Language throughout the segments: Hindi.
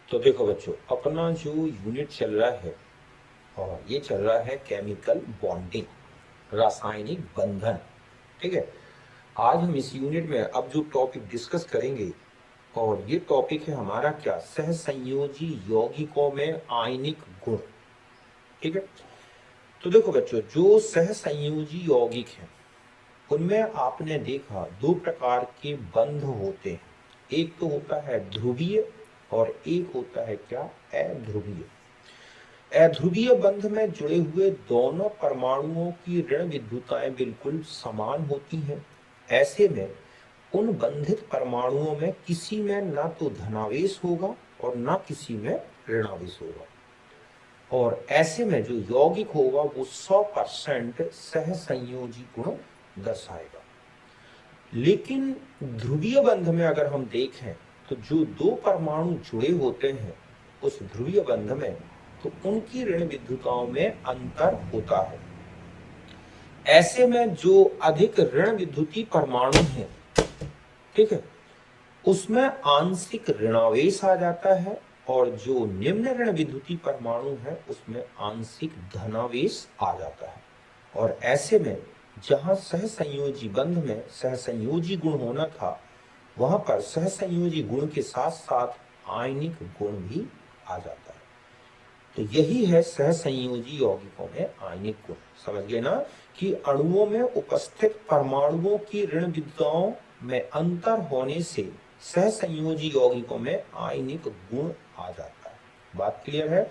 तो देखो बच्चों, अपना जो यूनिट चल रहा है और ये चल रहा है केमिकल बॉन्डिंग, रासायनिक बंधन। ठीक है। आज हम इस यूनिट में अब जो टॉपिक डिस्कस करेंगे, और ये टॉपिक है हमारा क्या, सहसंयोजी यौगिकों में आयनिक गुण। ठीक है। तो देखो बच्चों, जो सहसंयोजी यौगिक हैं उनमें आपने देखा दो प्रकार के बंध होते हैं। एक तो होता है ध्रुवीय और एक होता है क्या, अध्रुवीय। अध्रुवीय बंध में जुड़े हुए दोनों परमाणुओं की ऋण विद्युताएं बिल्कुल समान होती हैं। ऐसे में उन बंधित परमाणुओं में किसी में ना तो धनावेश होगा और ना किसी में ऋणावेश होगा, और ऐसे में जो यौगिक होगा वो 100% सहसंयोजी गुण दर्शाएगा। लेकिन ध्रुवीय बंध में अगर हम देखें तो जो दो परमाणु जुड़े होते हैं उस ध्रुवीय बंध में, तो उनकी ऋण विद्युताओं में अंतर होता है। ऐसे में जो अधिक ऋण विद्युती परमाणु है, ठीक है, उसमें आंशिक ऋणावेश आ जाता है, और जो निम्न ऋण विद्युती परमाणु है उसमें आंशिक धनावेश आ जाता है। और ऐसे में जहां सहसंयोजी बंध में सहसंयोजी गुण होना था, वहां पर सहसंयोजी गुण के साथ साथ आयनिक गुण भी आ जाता है। तो यही है सहसंयोजी यौगिकों में आयनिक गुण। समझ गए ना कि अणुओं में उपस्थित परमाणुओं की ऋण विद्युताओं में अंतर होने से सहसंयोजी यौगिकों में आयनिक गुण आ जाता है। बात क्लियर है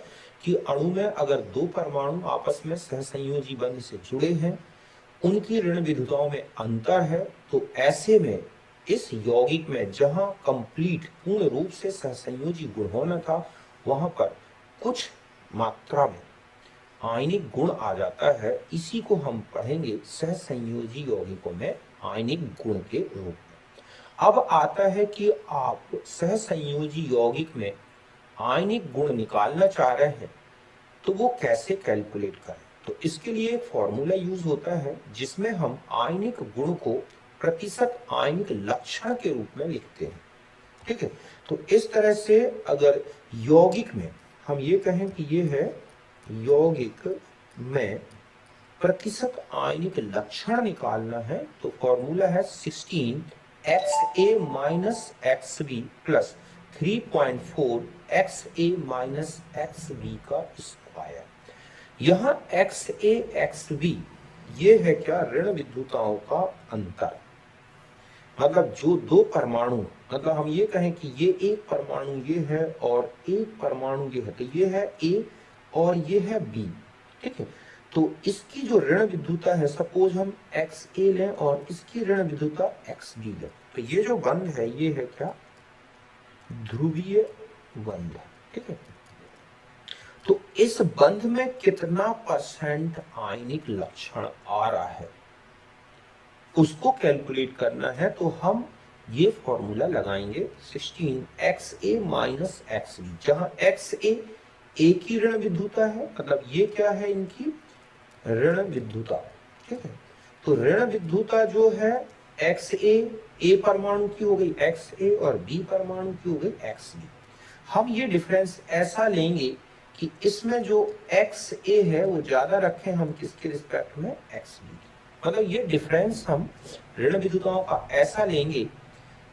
कि अणु में अगर दो परमाणु आपस में सहसंयोजी बंध से जुड़े हैं, उनकी ऋण विद्युताओं में अंतर है, तो ऐसे में इस यौगिक में जहां कंप्लीट पूर्ण रूप से सहसंयोजी गुण होना था, वहां पर कुछ मात्रा में आयनिक गुण आ जाता है। इसी को हम पढ़ेंगे सहसंयोजी यौगिकों में आयनिक गुण के रूप में। अब आता है कि आप सहसंयोजी यौगिक में आयनिक गुण निकालना चाह रहे हैं, तो वो कैसे कैलकुलेट करें। तो इसके लिए एक फॉर्मूला यूज होता है जिसमें हम आयनिक गुण को प्रतिशत आयनिक लक्षण के रूप में लिखते हैं। ठीक है। तो इस तरह से अगर यौगिक में हम ये कहें कि ये है यौगिक में प्रतिशत आयनिक लक्षण निकालना है, तो फॉर्मूला है 16 XA minus XB plus 3.4 XA minus XB का स्क्वायर। यहां XA XB ये है क्या, ऋण विद्युताओं का अंतर। मतलब जो दो परमाणु, मतलब हम ये कहें कि ये एक परमाणु ये है और एक परमाणु ये है, तो ये है A और ये है B। ठीक है। तो इसकी जो ऋण विद्युता है, सपोज हम XA लें और इसकी ऋण विद्युता XB लें, तो ये जो बंध है ये है क्या, ध्रुवीय बंध। ठीक है। तो इस बंध में कितना परसेंट आयनिक लक्षण आ रहा है उसको कैलकुलेट करना है। तो हम ये फॉर्मूला लगाएंगे 16 XA माइनस XB, जहां XA A की ऋण विद्युता है, मतलब ये क्या है, इनकी ऋण विद्युता। ठीक है। तो ऋण विद्युता जो है XA A परमाणु की हो गई XA और B परमाणु की हो गई XB। हम ये डिफरेंस ऐसा लेंगे कि इसमें जो XA है वो ज्यादा रखें हम किसके रिस्पेक्ट में, XB। मतलब ये डिफरेंस हम ऋण विद्युताओं का ऐसा लेंगे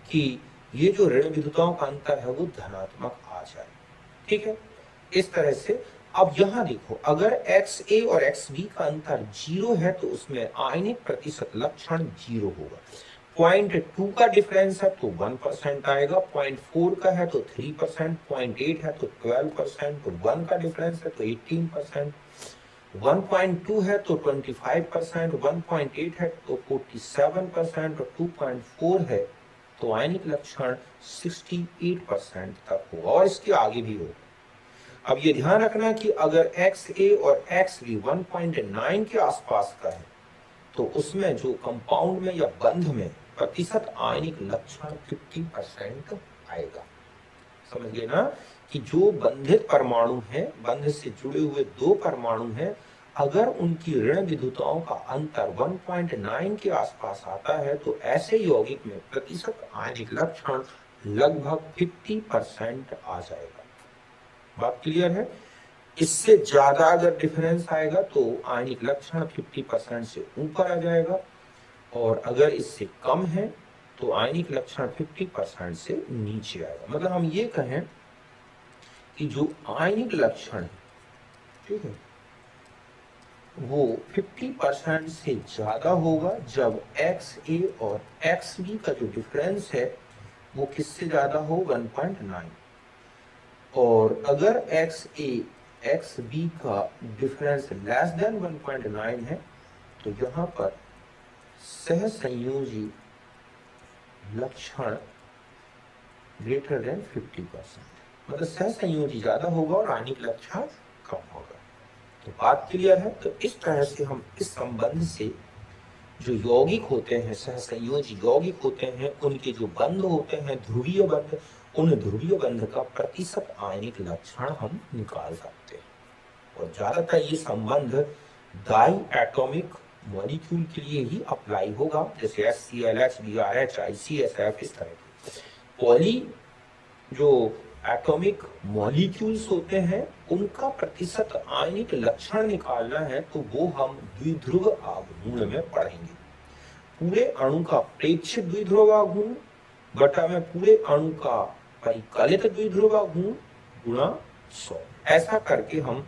कि ये जो ऋण विद्युताओं का अंतर है वो धनात्मक आ जाए। ठीक है। इस तरह से अब यहां देखो, अगर XA और XB का अंतर 0 है तो उसमें आयनिक प्रतिशत लक्षण 0 होगा। 0.2 का डिफरेंस है तो 1% आएगा, 0.4 का है तो 3%, 0.8 है तो 12%, तो 1 का डिफरेंस है तो 18%, 1.2 है तो 25%, 1.8 है तो 47%, और 2.4 है तो आयनिक लक्षण 68% तक होगा, और इसके आगे भी होगा। अब ये ध्यान रखना कि अगर XA और XB 1.9 के आसपास का है, तो उसमें जो कंपाउंड में या बंध में प्रतिशत आयनिक लक्षण 50% आएगा। समझ गए ना कि जो बंधित परमाणु है, बंध से जुड़े हुए दो परमाणु हैं, अगर उनकी ऋण विद्युताओं का अंतर 1.9 के आसपास आता है, तो ऐसे यौगिक में प्रतिशत आयनिक लक्षण लगभग 50% आ जाएगा। बात क्लियर है? इससे ज्यादा अगर डिफरेंस आएगा तो आयनिक लक्षण 50% से ऊपर आ जाएगा, और अगर इससे कम है तो आयनिक लक्षण 50% से नीचे आएगा। मतलब हम ये कहें कि जो आयनिक लक्षण है, ठीक है, वो 50% से ज्यादा होगा जब XA और XB का जो डिफरेंस है वो किससे ज्यादा हो, 1.9। और अगर XA XB का डिफरेंस लेस देन 1.9 है तो यहाँ पर सहसंयोजी लक्षण ग्रेटर देन 50%, मतलब सहसंयोजी ज्यादा होगा और आयनिक लक्षण कम होगा। तो बात क्लियर है? तो इस तरह से हम इस संबंध से जो यौगिक होते हैं, सहसंयोजी यौगिक होते हैं, उनके जो बंध होते हैं ध्रुवीय बंध, उन ध्रुवीय बंध का प्रतिशत आयनिक लक्षण हम निकाल सकते हैं। और ज्यादातर ये संबंध डाई एटॉमिक मॉलिक्यूल के लिए ही अप्लाई होगा, जैसे HCl, HBr, HICSF, इस तरह के पॉली जो एटॉमिक मॉलिक्यूल्स होते हैं उनका प्रतिशत आयनिक लक्षण निकालना है तो वो हम द्विध्रुव आघूर्ण में पढ़ेंगे। पूरे अणु का प्रेक्षित द्विध्रुव आघूर्ण बटा में पूरे अणु का परिकलित द्विध्रुव आघूर्ण गुणा 100। ऐसा करके हम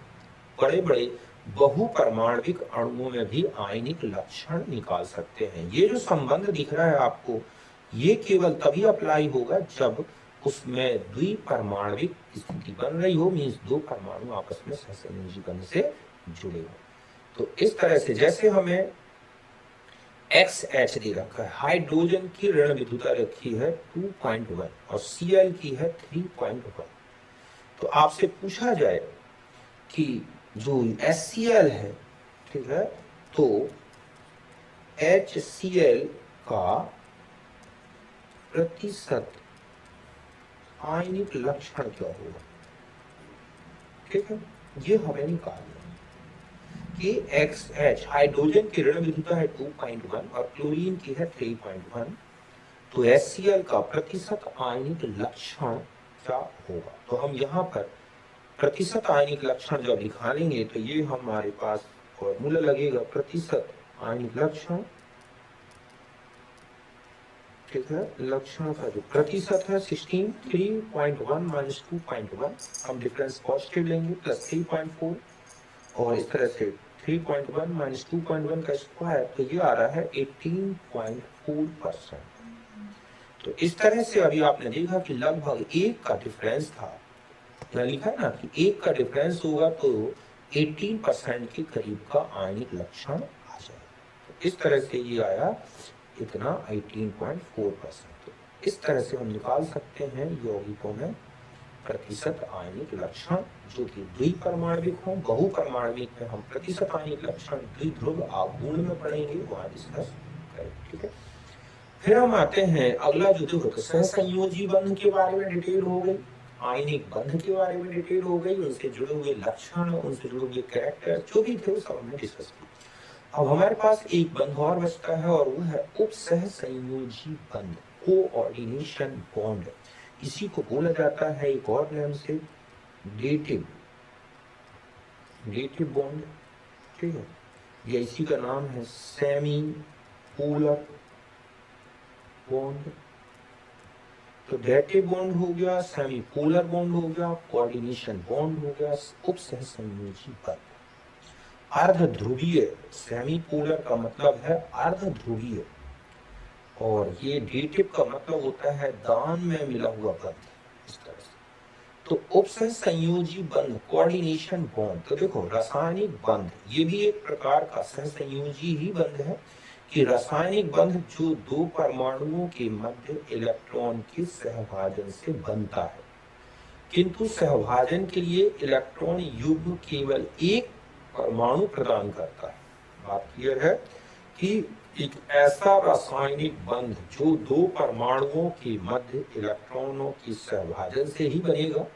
बड़े बड़े बहुपरमाणविक अणुओं में भी आयनिक लक्षण निकाल सकते हैं। ये जो संबंध दिख रहा है आपको, ये केवल तभी अप्लाई होगा जब उसमें द्विपरमाणविक स्थिति बन रही हो, मीन्स दो परमाणु आपस में सहसंयोजी बंध से जुड़े हो। तो इस तरह से जैसे हमें XH दे रखा है, हाइड्रोजन की ऋण विद्युता रखी है 2.1 और Cl की है 3.1, तो आपसे पूछा जाए कि जो HCl है, ठीक है, तो HCl का प्रतिशत आयनिक लक्षण क्या होगा, ठीक है, ये हमें निकालना है कि XH हाइड्रोजन की ऋण विद्युता है 2.1 और क्लोरीन की है 3.1, तो HCl का प्रतिशत आयनिक लक्षण क्या होगा। तो हम यहाँ पर प्रतिशत आयनिक लक्षण जब निकालेंगे तो ये हमारे पास फॉर्मूला लगेगा, प्रतिशत आयनिक लक्षण, ठीक है, लक्षण का जो प्रतिशत है 16, 3.1 माइनस 2.1, हम डिफरेंस पॉजिटिव लेंगे, प्लस 3.4, और इस तरह से 3.1 माइनस 2.1 का स्क्वायर, तो ये आ रहा है 18.4%। तो इस तरह से अभी आपने देखा कि लगभग 1 का डिफरेंस था, लिखा है ना कि 1 का डिफरेंस होगा तो 18% के करीब का आयनिक लक्षण आ जाएगा। तो इस तरह से ये आया इतना 18.4%। इस तरह से हम निकाल सकते हैं यौगिकों में प्रतिशत आयनिक लक्षण जो कि द्विपरमाणविक हो। बहुपरमाणविक में हम प्रतिशत आयनिक लक्षण द्विध्रुव आघूर्ण में पढ़ेंगे, वहां डिस्कस करेंगे, ठीक है। फिर हम आते हैं अगला जो देखो, सहसंयोजी बंध के बारे में डिटेल हो गई, आयनिक बंध के बारे में डिटेल हो गई, उनसे जुड़े हुए लक्षण, उनसे जुड़े हुए कैरेक्टर जो भी थे वो सब हमने डिस्कस किया। अब हमारे पास एक बंध और बचता है और वो है उपसहसंयोजी बंध, कोऑर्डिनेशन बॉन्ड। इसी को बोला जाता है एक और नाम से डेटिव बॉन्ड, ठीक है, या इसी का नाम है सेमी पोलर बॉन्ड। तो डेटिव बॉन्ड हो गया, सेमी पोलर बॉन्ड हो गया, कोऑर्डिनेशन बॉन्ड हो गया, उपसहसंयोजी बंध। अर्ध ध्रुवीय, सेमी पोलर का मतलब है अर्ध ध्रुवीय, और ये डेटिव का मतलब होता है दान में मिला हुआ बंध, इस तरह से। तो उपसहसंयोजी बंध, कोऑर्डिनेशन बॉन्ड, तो देखो रासायनिक बंध ये भी एक प्रकार का सहसंयोजी ही बंध है कि रासायनिक बंध जो दो परमाणुओं के मध्य इलेक्ट्रॉन के सहभाजन से बनता है, किंतु सहभाजन के लिए इलेक्ट्रॉन युग्म केवल एक परमाणु प्रदान करता है। बात क्लियर है कि एक ऐसा रासायनिक बंध जो दो परमाणुओं के मध्य इलेक्ट्रॉनों के सहभाजन से ही बनेगा,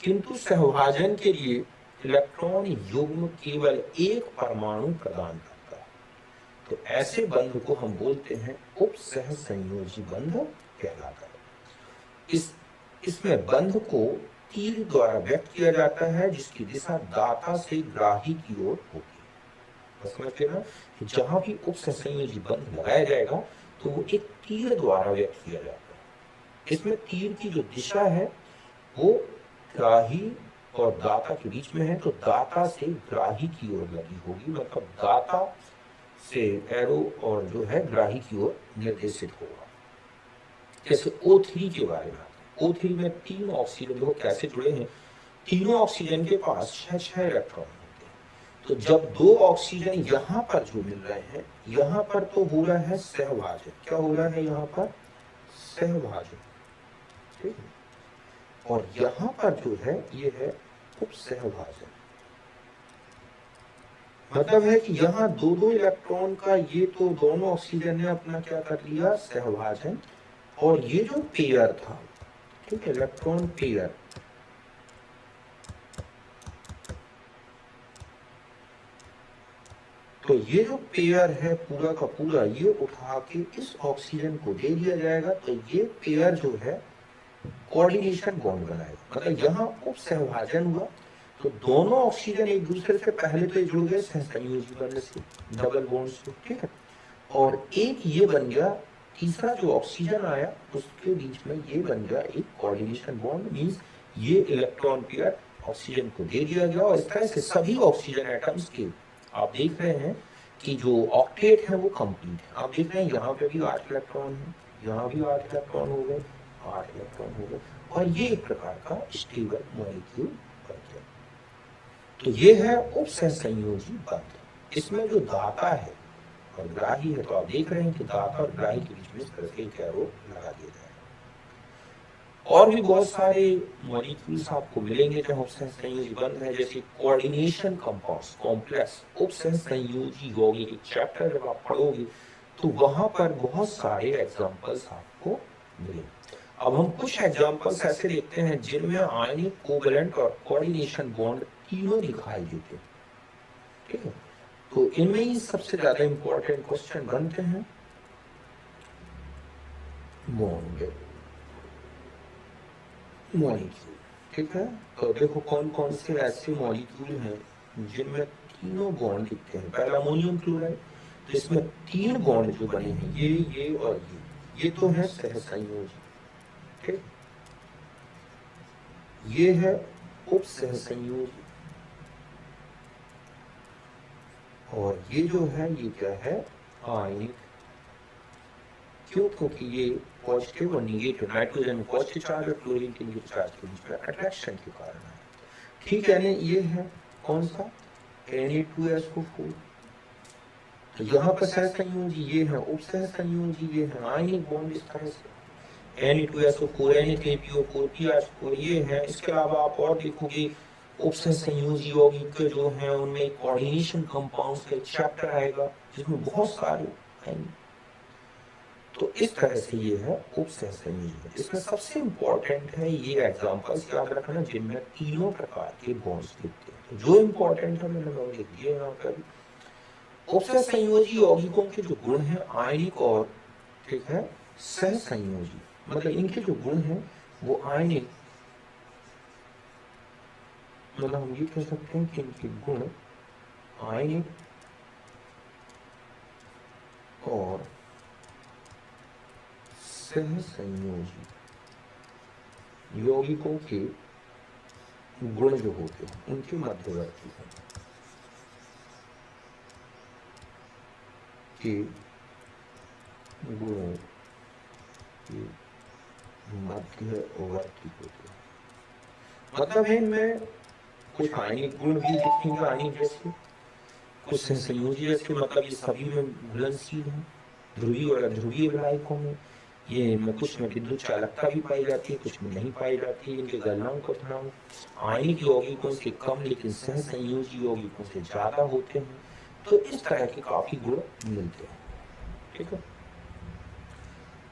किंतु सहभाजन के लिए इलेक्ट्रॉन युग्म केवल एक परमाणु प्रदान करता है, तो ऐसे बंध को हम बोलते हैं उपसहसंयोजी बंध कहलाता है। इसमें बंध को तीर द्वारा व्यक्त किया जाता है जिसकी दिशा दाता से ग्राही की ओर होती है। बस समझ लेना कि जहां भी उपसंयोजी बंध लगाया जाएगा तो वो एक तीर द्वारा व्यक्त किया जाता है। इसमें तीर की जो दिशा है वो ग्राही और दाता के बीच में है, तो दाता से ग्राही की ओर लगी होगी, मतलब दाता से एरो और जो है ग्राही की ओर निर्देशित होगा। जैसे O3 के बारे में O3 में 3 ऑक्सीजन देखो कैसे जुड़े हैं, तीनों ऑक्सीजन के पास 6 इलेक्ट्रॉन होते हैं। तो जब 2 ऑक्सीजन यहाँ पर जो मिल रहे हैं, यहाँ पर तो हो रहा है सहभाजन। क्या हो रहा है यहाँ पर? सहभाजन, ठीक है। और यहाँ पर जो है ये है उपसहभाजन। मतलब है कि यहाँ दो इलेक्ट्रॉन का ये तो दोनों ऑक्सीजन ने अपना क्या कर लिया? सहभाजन। और ये जो पेयर था, ठीक है, इलेक्ट्रॉन पेयर, तो ये जो पेयर है पूरा का पूरा ये उठा के इस ऑक्सीजन को दे दिया जाएगा। तो ये पेयर जो है कोऑर्डिनेशन बॉन्ड बनाएगा। मतलब यहाँ उप सहभाजन हुआ तो दोनों ऑक्सीजन एक दूसरे से पहले तो जुड़ गए सहसंयोजी बंध से, डबल बॉन्ड से, ठीक है। और एक ये बन गया, तीसरा जो ऑक्सीजन आया उसके बीच में ये बन गया एक कोऑर्डिनेशन बॉन्ड। मींस ये इलेक्ट्रॉन पेयर ऑक्सीजन को दे दिया गया। और इस तरह से सभी ऑक्सीजन एटम्स के आप देख रहे हैं कि जो ऑक्टेट है वो कंप्लीट है। आप देख रहे हैं यहाँ पे भी 8 इलेक्ट्रॉन है, यहाँ भी 8 इलेक्ट्रॉन हो गए, 8 इलेक्ट्रॉन हो गए, और ये एक प्रकार का स्टेबल मॉलिक्यूल बन गया। तो ये है उपसहसंयोजी बंध। इसमें जो दाता है और ग्राही है, तो आप देख रहे हैं कि दाता और ग्राही के बीच में इस तरह से एक एरो लगा दिया जाएगा। और भी बहुत सारे मॉलिक्यूल्स आपको मिलेंगे जहाँ उपसहसंयोजी बंध है, जैसे कोऑर्डिनेशन कंपाउंड्स कॉम्प्लेक्स उपसहसंयोजी यौगिक चैप्टर जब आप पढ़ोगे तो वहां पर बहुत सारे एग्जांपल्स आपको मिलेंगे। अब हम कुछ एग्जांपल्स ऐसे देखते हैं जिनमें आयनिक, कोवैलेंट और कोऑर्डिनेशन बॉन्ड तीनों दिखाई देते हैं, ठीक है। तो इनमें ही सबसे ज्यादा इंपॉर्टेंट क्वेश्चन बनते हैं बॉन्ड मॉलिक्यूल, ठीक है। तो देखो कौन कौन से ऐसे मॉलिक्यूल हैं जिनमें तीनों बॉन्ड दिखते हैं। पहला अमोनियम क्लोराइड, तो इसमें 3 बॉन्ड जो बने हैं, ये और ये तो है सहसंयोजी, ठीक। ये है उप सहसंयोजी, और ये जो है ये क्या है? आयनिक। क्यों? क्योंकि ये पॉजिटिव और निगेटिव, नाइट्रोजन पॉजिटिव चार्ज और क्लोरीन के निगेटिव चार्ज के बीच में अट्रैक्शन के कारण है, ठीक है। ये है कौन सा? Na2SO4। तो यहाँ पर सहसंयोजी ये है, उप सहसंयोजी ये है, आयनिक बॉन्ड इस तरह से Na2SO4, Na3PO4, PH4 ये है। इसके अलावा आप और देखोगे उप सहसंयोजी यौगिक जो है उनमें कोऑर्डिनेशन कंपाउंड्स का एक चैप्टर आएगा जिसमें बहुत सारे आएंगे। तो इस तरह से ये है उप सहसंयोजी। इसमें सबसे इंपॉर्टेंट है ये एग्जांपल्स याद रखना जिनमें तीनों प्रकार के बॉन्ड्स दिखते हैं। तो जो इंपॉर्टेंट है मैंने लिख दिए यहाँ पर। उप सहसंयोजी यौगिकों के जो गुण हैं आयनिक और, ठीक है, सहसंयोजी, मतलब इनके जो गुण हैं वो आयनिक, मतलब हम ये कह सकते हैं कि इनके गुण आयनिक और सहसंयोजी यौगिकों के गुण जो होते हैं उनके मध्यवर्ती हैं के गुणों के मध्यवर्ती होते हैं। मतलब है इनमें कुछ आयनिक गुण भी दिखेंगे आयनिक जैसे, कुछ सहसंयोजी जैसे, मतलब ये सभी में घुलनशील है। ध्रुवीय और अध्रुवीय विलायकों में ये में कुछ में विद्युत चालकता भी पाई जाती है, कुछ में नहीं पाई जाती है। इनके गलनांक और थनांक आयनिक यौगिकों से कम लेकिन सहसंयोजी यौगिकों से ज्यादा होते हैं। तो इस तरह के काफी गुण मिलते हैं, ठीक है।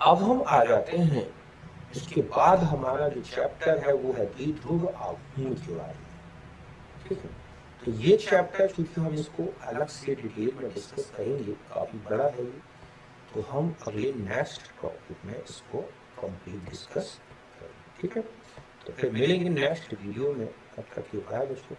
अब हम आ जाते हैं, इसके बाद हमारा जो चैप्टर है वो है द्विध्रुव आघूर्ण के बारे में, ठीक है। तो ये चैप्टर चूंकि हम इसको अलग से डिटेल में डिस्कस करेंगे, काफी बड़ा है ये, तो हम अगले नेक्स्ट टॉपिक में इसको कंप्लीट डिस्कस करेंगे, ठीक है। तो फिर मिलेंगे नेक्स्ट वीडियो में, तब तक के बाय दोस्तों।